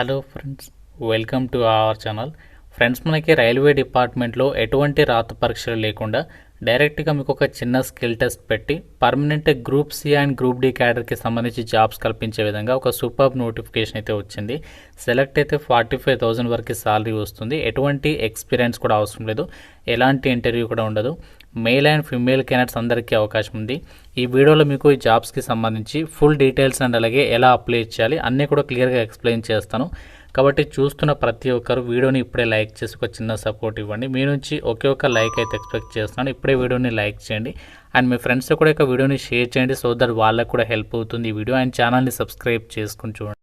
Hello friends, welcome to our channel. Friends, మనకి railway డిపార్ట్మెంట్లో ఎటువంటి రాత పరీక్షలు లేకుండా డైరెక్ట్గా మీకు ఒక చిన్న స్కిల్ టెస్ట్ పెట్టి permanent group C and group D క్యాడర్కి సంబంధించి జాబ్స్ కల్పించే విధంగా ఒక సూపర్ నోటిఫికేషన్ అయితే వచ్చింది. సెలెక్ట్ అయితే 45,000 వరకు సాలరీ వస్తుంది. ఎటువంటి ఎక్స్పీరియన్స్ కూడా అవసరం లేదు, ఎలాంటి ఇంటర్వ్యూ కూడా ఉండదు. మేల్ అండ్ ఫిమేల్ క్యాండిడేట్స్ అందరికీ అవకాశం ఉంది. ఈ వీడియోలో మీకు ఈ జాబ్స్కి సంబంధించి ఫుల్ డీటెయిల్స్ అండ్ అలాగే ఎలా అప్లై చేయాలి అన్నీ కూడా క్లియర్గా ఎక్స్ప్లెయిన్ చేస్తాను. కాబట్టి చూస్తున్న ప్రతి ఒక్కరు వీడియోని ఇప్పుడే లైక్ చేసి ఒక చిన్న సపోర్ట్ ఇవ్వండి. మీ నుంచి ఒకే ఒక లైక్ అయితే ఎక్స్పెక్ట్ చేస్తున్నాను. ఇప్పుడే వీడియోని లైక్ చేయండి అండ్ మీ ఫ్రెండ్స్ కూడా ఒక వీడియోని షేర్ చేయండి, సో దట్ వాళ్ళకు కూడా హెల్ప్ అవుతుంది ఈ వీడియో. అండ్ ఛానల్ని సబ్స్క్రైబ్ చేసుకుని చూడండి.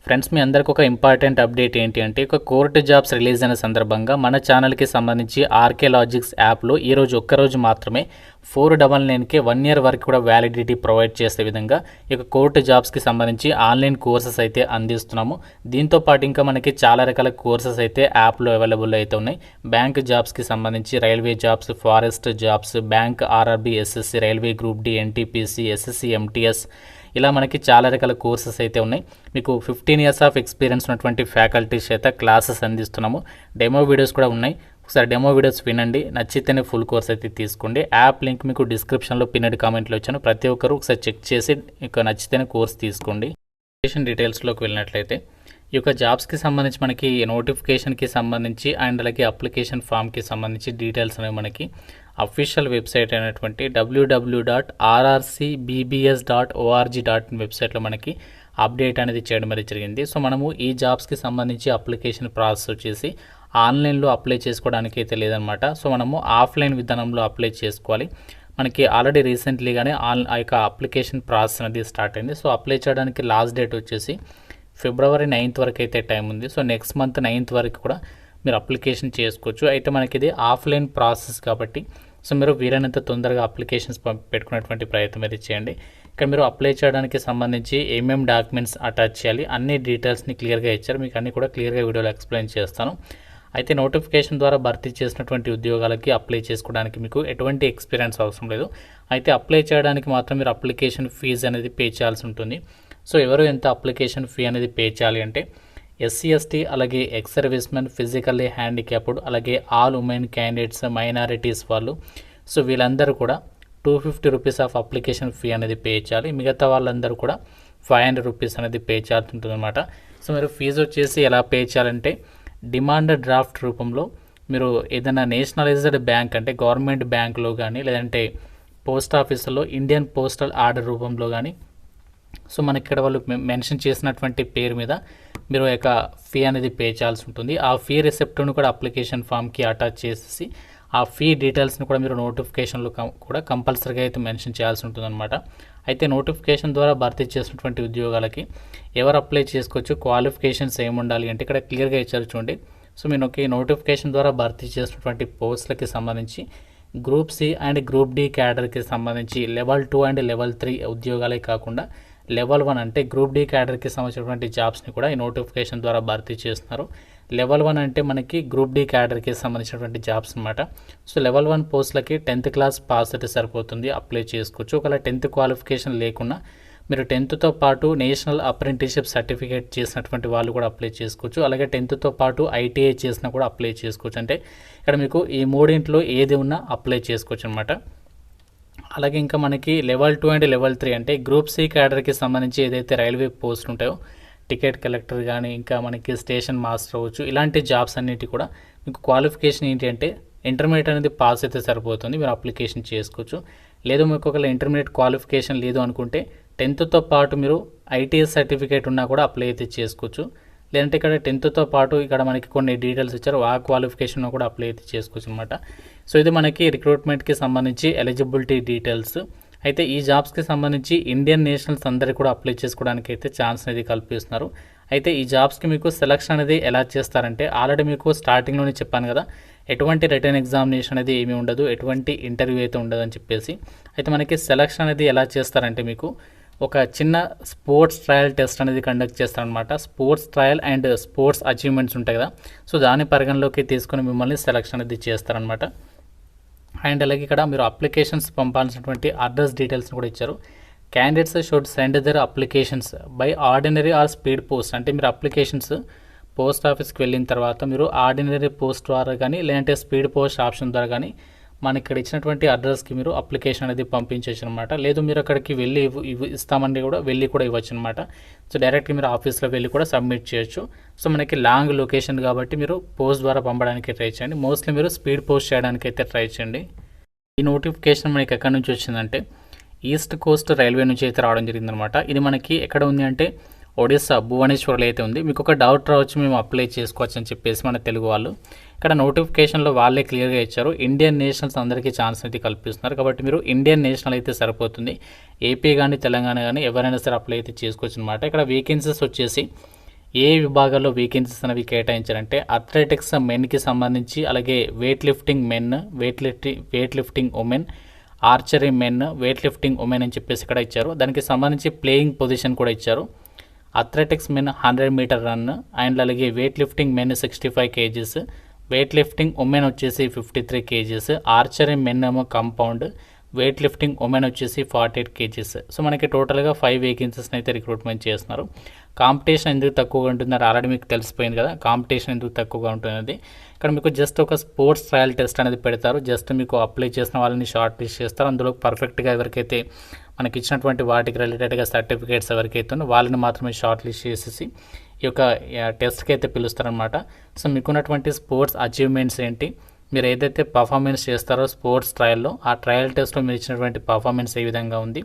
ఫ్రెండ్స్, మీ అందరికి ఒక ఇంపార్టెంట్ అప్డేట్ ఏంటి అంటే, ఒక కోర్టు జాబ్స్ రిలీజ్ అయిన సందర్భంగా మన ఛానల్కి సంబంధించి ఆర్కే లాజిక్స్ యాప్లో ఈరోజు ఒక్కరోజు మాత్రమే 499కే 1 year వరకు కూడా వ్యాలిడిటీ ప్రొవైడ్ చేసే విధంగా ఇక కోర్టు జాబ్స్కి సంబంధించి ఆన్లైన్ కోర్సెస్ అయితే అందిస్తున్నాము. దీంతో పాటు ఇంకా మనకి చాలా రకాల కోర్సెస్ అయితే యాప్లో అవైలబుల్ అయితే ఉన్నాయి. బ్యాంక్ జాబ్స్కి సంబంధించి railway jobs, forest jobs, bank, RRB, SSC, railway group D, NTPC, SSC, MTS, ఇలా మనకి చాలా రకాల కోర్సెస్ అయితే ఉన్నాయి. మీకు 15 years ఆఫ్ ఎక్స్పీరియన్స్ ఉన్నటువంటి ఫ్యాకల్టీస్ చేత క్లాసెస్ అందిస్తున్నాము. డెమో వీడియోస్ కూడా ఉన్నాయి. ఒకసారి డెమో వీడియోస్ వినండి, నచ్చితేనే ఫుల్ కోర్స్ అయితే తీసుకోండి. యాప్ లింక్ మీకు డిస్క్రిప్షన్లో పిన్నెడ్ కామెంట్లో వచ్చాను. ప్రతి ఒక్కరు ఒకసారి చెక్ చేసి మీకు నచ్చితేనే కోర్స్ తీసుకోండి. నోటిఫికేషన్ డీటెయిల్స్లోకి వెళ్ళినట్లయితే ఈ యొక్క జాబ్స్కి సంబంధించి మనకి నోటిఫికేషన్కి సంబంధించి అండ్ అలాగే అప్లికేషన్ ఫామ్కి సంబంధించి డీటెయిల్స్ అనేవి మనకి అఫీషియల్ వెబ్సైట్ అయినటువంటి www.rrcbbs.org.in వెబ్సైట్లో మనకి అప్డేట్ అనేది చేయడం అనేది జరిగింది. సో మనము ఈ జాబ్స్కి సంబంధించి అప్లికేషన్ ప్రాసెస్ వచ్చేసి ఆన్లైన్లో అప్లై చేసుకోవడానికి అయితే లేదనమాట. సో మనము ఆఫ్లైన్ విధానంలో అప్లై చేసుకోవాలి. మనకి ఆల్రెడీ రీసెంట్లీగానే ఆ యొక్క అప్లికేషన్ ప్రాసెస్ అనేది స్టార్ట్ అయింది. సో అప్లై చేయడానికి లాస్ట్ డేట్ వచ్చేసి February 9th వరకు అయితే టైం ఉంది. సో నెక్స్ట్ మంత్ 9th వరకు కూడా మీరు అప్లికేషన్ చేసుకోవచ్చు. అయితే మనకి ఇది ఆఫ్లైన్ ప్రాసెస్ కాబట్టి సో మీరు వీలైనంత తొందరగా అప్లికేషన్స్ పెట్టుకునేటువంటి ప్రయత్నం అయితే చేయండి. ఇక్కడ మీరు అప్లై చేయడానికి సంబంధించి ఏమేమి డాక్యుమెంట్స్ అటాచ్ చేయాలి అన్ని డీటెయిల్స్ని క్లియర్గా ఇచ్చారు. మీకు అన్ని కూడా క్లియర్గా వీడియోలో ఎక్స్ప్లెయిన్ చేస్తాను. అయితే నోటిఫికేషన్ ద్వారా భర్తీ చేసినటువంటి ఉద్యోగాలకి అప్లై చేసుకోవడానికి మీకు ఎటువంటి ఎక్స్పీరియన్స్ అవసరం లేదు. అయితే అప్లై చేయడానికి మాత్రం మీరు అప్లికేషన్ ఫీజు అనేది పే చేయాల్సి ఉంటుంది. సో ఎవరు ఎంత అప్లికేషన్ ఫీ అనేది పే చేయాలి అంటే, ఎస్సీ, ఎస్టీ, అలాగే ఎక్స్ సర్వీస్మెన్, ఫిజికల్లీ హ్యాండిక్యాప్డ్, అలాగే ఆల్ ఉమెన్ క్యాండిడేట్స్, మైనారిటీస్ వాళ్ళు, సో వీళ్ళందరూ కూడా 250 రూపీస్ ఆఫ్ అప్లికేషన్ ఫీ అనేది పే చేయాలి. మిగతా వాళ్ళందరూ కూడా 500 రూపీస్ అనేది పే చేయాల్సి ఉంటుంది అనమాట. సో మీరు ఫీజు వచ్చేసి ఎలా పే చేయాలంటే, డిమాండ్ డ్రాఫ్ట్ రూపంలో మీరు ఏదైనా నేషనలైజ్డ్ బ్యాంక్ అంటే గవర్నమెంట్ బ్యాంకులో కానీ, లేదంటే పోస్ట్ ఆఫీసులో ఇండియన్ పోస్టల్ ఆర్డర్ రూపంలో కానీ, సో మనకి ఇక్కడ వాళ్ళు మెన్షన్ చేసినటువంటి పేరు మీద మీరు యొక్క ఫీ అనేది పే చేయాల్సి ఉంటుంది. ఆ ఫీ రిసిప్ట్ను కూడా అప్లికేషన్ ఫామ్కి అటాచ్ చేసేసి ఆ ఫీ డీటెయిల్స్ని కూడా మీరు నోటిఫికేషన్లో కూడా కంపల్సరీగా అయితే మెన్షన్ చేయాల్సి ఉంటుంది అనమాట. అయితే నోటిఫికేషన్ ద్వారా భర్తీ చేసినటువంటి ఉద్యోగాలకి ఎవరు అప్లై చేసుకోవచ్చు, క్వాలిఫికేషన్స్ ఏమి ఉండాలి అంటే ఇక్కడ క్లియర్గా ఇచ్చారు చూడండి. సో మీరు ఈ నోటిఫికేషన్ ద్వారా భర్తీ చేసినటువంటి పోస్టులకి సంబంధించి group C and group D క్యాడర్కి సంబంధించి లెవెల్ 2 అండ్ లెవెల్ 3 ఉద్యోగాలే కాకుండా లెవెల్ 1 అంటే గ్రూప్ డి క్యాడర్కి సంబంధించినటువంటి జాబ్స్ని కూడా ఈ నోటిఫికేషన్ ద్వారా భర్తీ చేస్తున్నారు. లెవెల్ 1 అంటే మనకి గ్రూప్ డి క్యాడర్కి సంబంధించినటువంటి జాబ్స్ అనమాట. సో లెవెల్ 1 పోస్టులకి 10th క్లాస్ పాస్ అయితే సరిపోతుంది, అప్లై చేసుకోవచ్చు. ఒకవేళ 10th క్వాలిఫికేషన్ లేకుండా మీరు 10thతో పాటు నేషనల్ అప్రెంటిస్షిప్ సర్టిఫికేట్ చేసినటువంటి వాళ్ళు కూడా అప్లై చేసుకోవచ్చు. అలాగే 10thతో పాటు ఐటీఐ చేసినా కూడా అప్లై చేసుకోవచ్చు. అంటే ఇక్కడ మీకు ఈ మూడింట్లో ఏది ఉన్నా అప్లై చేసుకోవచ్చు అనమాట. అలాగే ఇంకా మనకి లెవెల్ 2 అండ్ లెవెల్ 3 అంటే గ్రూప్ సి క్యాడర్కి సంబంధించి ఏదైతే రైల్వే పోస్టులు ఉంటాయో, టికెట్ కలెక్టర్ కానీ, ఇంకా మనకి స్టేషన్ మాస్టర్ అవ్వచ్చు, ఇలాంటి జాబ్స్ అన్నిటి కూడా మీకు క్వాలిఫికేషన్ ఏంటి అంటే ఇంటర్మీడియట్ అనేది పాస్ అయితే సరిపోతుంది, మీరు అప్లికేషన్ చేసుకోవచ్చు. లేదు మీకు ఒకవేళ ఇంటర్మీడియట్ క్వాలిఫికేషన్ లేదు అనుకుంటే 10thతో పాటు మీరు ఐటీఎస్ సర్టిఫికేట్ ఉన్నా కూడా అప్లై అయితే చేసుకోవచ్చు. లేదంటే ఇక్కడ 10thతో పాటు ఇక్కడ మనకి కొన్ని డీటెయిల్స్ ఇచ్చారు, ఆ క్వాలిఫికేషన్ కూడా అప్లై అయితే చేసుకోవచ్చు అనమాట. సో ఇది మనకి రిక్రూట్మెంట్కి సంబంధించి ఎలిజిబిలిటీ డీటెయిల్స్. అయితే ఈ జాబ్స్కి సంబంధించి ఇండియన్ నేషనల్స్ అందరికీ కూడా అప్లై చేసుకోవడానికి అయితే ఛాన్స్ అనేది కల్పిస్తున్నారు. అయితే ఈ జాబ్స్కి మీకు సెలక్షన్ అనేది ఎలా చేస్తారంటే, ఆల్రెడీ మీకు స్టార్టింగ్లోనే చెప్పాను కదా, ఎటువంటి రిటర్న్ ఎగ్జామినేషన్ అనేది ఏమీ ఉండదు, ఎటువంటి ఇంటర్వ్యూ అయితే ఉండదని చెప్పేసి. అయితే మనకి సెలక్షన్ అనేది ఎలా చేస్తారంటే, మీకు ఒక చిన్న స్పోర్ట్స్ ట్రయల్ టెస్ట్ అనేది కండక్ట్ చేస్తారనమాట. Sports trial and sports achievements ఉంటాయి కదా, సో దాని పరిగణలోకి తీసుకొని మిమ్మల్ని సెలక్షన్ అనేది చేస్తారనమాట. అండ్ అలాగే ఇక్కడ మీరు అప్లికేషన్స్ పంపాల్సినటువంటి అడ్రస్ డీటెయిల్స్ని కూడా ఇచ్చారు. Candidates should send their applications by ordinary or speed post. అంటే మీరు అప్లికేషన్స్ పోస్ట్ ఆఫీస్కి వెళ్ళిన తర్వాత మీరు ఆర్డినరీ పోస్ట్ ద్వారా కానీ లేదంటే స్పీడ్ పోస్ట్ ఆప్షన్ ద్వారా కానీ మనకి ఇక్కడ ఇచ్చినటువంటి అడ్రస్కి మీరు అప్లికేషన్ అనేది పంపించవచ్చు అనమాట. లేదు మీరు అక్కడికి వెళ్ళి ఇస్తామని కూడా వెళ్ళి కూడా ఇవ్వచ్చు అనమాట. సో డైరెక్ట్గా మీరు ఆఫీస్లో వెళ్ళి కూడా సబ్మిట్ చేయొచ్చు. సో మనకి లాంగ్ లొకేషన్ కాబట్టి మీరు పోస్ట్ ద్వారా పంపడానికి ట్రై చేయండి. మోస్ట్లీ మీరు స్పీడ్ పోస్ట్ చేయడానికి అయితే ట్రై చేయండి. ఈ నోటిఫికేషన్ మనకి ఎక్కడి నుంచి వచ్చిందంటే ఈస్ట్ కోస్ట్ రైల్వే నుంచి అయితే రావడం జరిగిందనమాట. ఇది మనకి ఎక్కడ ఉంది అంటే ఒడిస్సా భువనేశ్వర్లో అయితే ఉంది. మీకు ఒక డౌట్ రావచ్చు మేము అప్లై చేసుకోవచ్చు అని చెప్పేసి మన తెలుగు వాళ్ళు. ఇక్కడ నోటిఫికేషన్లో వాళ్ళే క్లియర్గా ఇచ్చారు, ఇండియన్ నేషనల్స్ అందరికీ ఛాన్స్ అయితే కల్పిస్తున్నారు. కాబట్టి మీరు ఇండియన్ నేషనల్ అయితే సరిపోతుంది. ఏపీ కానీ తెలంగాణ కానీ ఎవరైనా సరే అప్లై అయితే చేసుకోవచ్చు అనమాట. ఇక్కడ వేకెన్సీస్ వచ్చేసి ఏ విభాగాల్లో వేకెన్సీస్ అనేవి కేటాయించారంటే అథ్లెటిక్స్ మెన్కి సంబంధించి, అలాగే weight lifting men, wait lifting women, archery men, wait lifting women అని చెప్పేసి ఇక్కడ ఇచ్చారు. దానికి సంబంధించి ప్లేయింగ్ పొజిషన్ కూడా ఇచ్చారు. Athletics men 100 metre run and అలాగే weight lifting men 65 KGs, weight lifting women వచ్చేసి 53 కేజీస్, ఆర్చరీ మెన్ ఏమో కంపౌండ్, వెయిట్ లిఫ్టింగ్ ఉమెన్ వచ్చేసి 48 కేజీస్. సో మనకి టోటల్గా 5 వేకెన్సీస్ని అయితే రిక్రూట్మెంట్ చేస్తున్నారు. కాంపిటీషన్ ఎందుకు తక్కువగా ఉంటుందో ఆల్రెడీ మీకు తెలిసిపోయింది కదా, కాంపిటీషన్ ఎందుకు తక్కువగా ఉంటున్నది. ఇక్కడ మీకు జస్ట్ ఒక స్పోర్ట్స్ ట్రయల్ టెస్ట్ అనేది పెడతారు. జస్ట్ మీకు అప్లై చేసిన వాళ్ళని షార్ట్ లిస్ట్ చేస్తారు. అందులో పర్ఫెక్ట్గా ఎవరికైతే మనకి ఇచ్చినటువంటి వాటికి రిలేటెడ్గా సర్టిఫికేట్స్ ఎవరికైతే ఉన్నో వాళ్ళని మాత్రమే షార్ట్ లిస్ట్ చేసేసి ఈ యొక్క టెస్ట్కి అయితే పిలుస్తారనమాట. సో మీకున్నటువంటి స్పోర్ట్స్ అచీవ్మెంట్స్ ఏంటి, మీరు ఏదైతే పర్ఫార్మెన్స్ చేస్తారో స్పోర్ట్స్ ట్రయల్లో, ఆ ట్రయల్ టెస్ట్లో మీరు ఇచ్చినటువంటి పర్ఫార్మెన్స్ ఏ విధంగా ఉంది,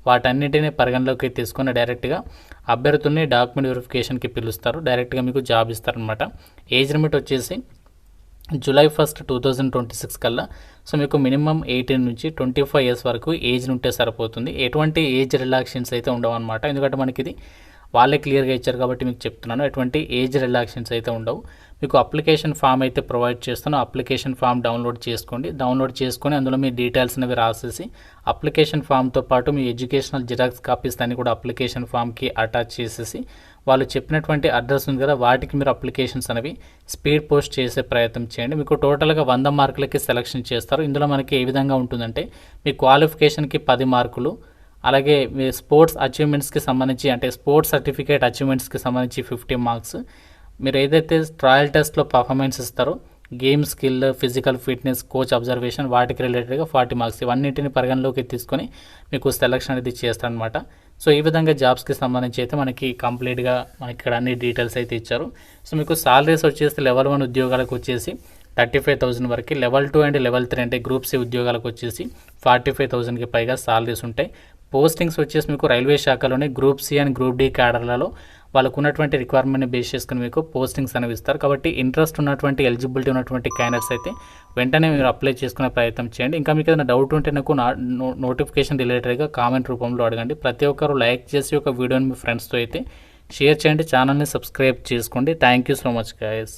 వాటన్నిటిని పరిగణలోకి తీసుకొని డైరెక్ట్గా అభ్యర్థుల్ని డాక్యుమెంట్ వెరిఫికేషన్కి పిలుస్తారు. డైరెక్ట్గా మీకు జాబ్ ఇస్తారనమాట. ఏజ్ లిమిట్ వచ్చేసి July 1, 2026 కల్లా. సో మీకు మినిమం 18 నుంచి 25 ఇయర్స్ వరకు ఏజ్ ఉంటే సరిపోతుంది. ఎటువంటి ఏజ్ రిలాక్షన్స్ అయితే ఉండవు అనమాట. ఎందుకంటే మనకి ఇది వాళ్ళే క్లియర్గా ఇచ్చారు కాబట్టి మీకు చెప్తున్నాను, ఎటువంటి ఏజ్ రిలాక్షన్స్ అయితే ఉండవు. మీకు అప్లికేషన్ ఫామ్ అయితే ప్రొవైడ్ చేస్తాను. అప్లికేషన్ ఫామ్ డౌన్లోడ్ చేసుకోండి. డౌన్లోడ్ చేసుకొని అందులో మీ డీటెయిల్స్ అనేవి రాసేసి అప్లికేషన్ ఫామ్తో పాటు మీ ఎడ్యుకేషనల్ జిరాక్స్ కాపీస్ అన్ని కూడా అప్లికేషన్ ఫామ్కి అటాచ్ చేసేసి వాళ్ళు చెప్పినటువంటి అడ్రస్ ఉంది కదా వాటికి మీరు అప్లికేషన్స్ అనేవి స్పీడ్ పోస్ట్ చేసే ప్రయత్నం చేయండి. మీకు టోటల్గా 100 మార్కులకి సెలెక్షన్ చేస్తారు. ఇందులో మనకి ఏ విధంగా ఉంటుందంటే మీ క్వాలిఫికేషన్కి 10 మార్కులు, అలాగే మీ స్పోర్ట్స్ అచీవ్మెంట్స్కి సంబంధించి అంటే స్పోర్ట్స్ సర్టిఫికేట్ అచీవ్మెంట్స్కి సంబంధించి 50 మార్క్స్, మీరు ఏదైతే ట్రయల్ టెస్ట్లో పర్ఫార్మెన్స్ ఇస్తారో game skill, physical fitness, coach observation వాటికి రిలేటెడ్గా 40 మార్క్స్, ఇవన్నింటిని పరిగణలోకి తీసుకొని మీకు సెలక్షన్ అనేది చేస్తారనమాట. సో ఈ విధంగా జాబ్స్కి సంబంధించి అయితే మనకి కంప్లీట్గా మనకి ఇక్కడ అన్ని డీటెయిల్స్ అయితే ఇచ్చారు. సో మీకు సాలరీస్ వచ్చేసి లెవెల్ 1 ఉద్యోగాలకు వచ్చేసి 35,000 వరకు, లెవెల్ 2 అండ్ లెవెల్ 3 అంటే గ్రూప్ సి ఉద్యోగాలకు వచ్చేసి 45,000కి పైగా సాలరీస్ ఉంటాయి. పోస్టింగ్స్ వచ్చేసి మీకు రైల్వే శాఖలోనే group C and group D క్యాడర్లలో వాళ్ళకు ఉన్నటువంటి రిక్వైర్మెంట్ని బేస్ చేసుకుని మీకు పోస్టింగ్స్ అనేవి ఇస్తారు. కాబట్టి ఇంట్రెస్ట్ ఉన్నటువంటి ఎలిజిబిలిటీ ఉన్నటువంటి క్యాండిడేట్స్ అయితే వెంటనే మీరు అప్లై చేసుకునే ప్రయత్నం చేయండి. ఇంకా మీకు ఏదైనా డౌట్ ఉంటే నాకు నోటిఫికేషన్ రిలేటెడ్గా కామెంట్ రూపంలో అడగండి. ప్రతి ఒక్కరు లైక్ చేసి ఒక వీడియోని మీ ఫ్రెండ్స్తో అయితే షేర్ చేయండి. ఛానల్ని సబ్స్క్రైబ్ చేసుకోండి. Thank you so much guys.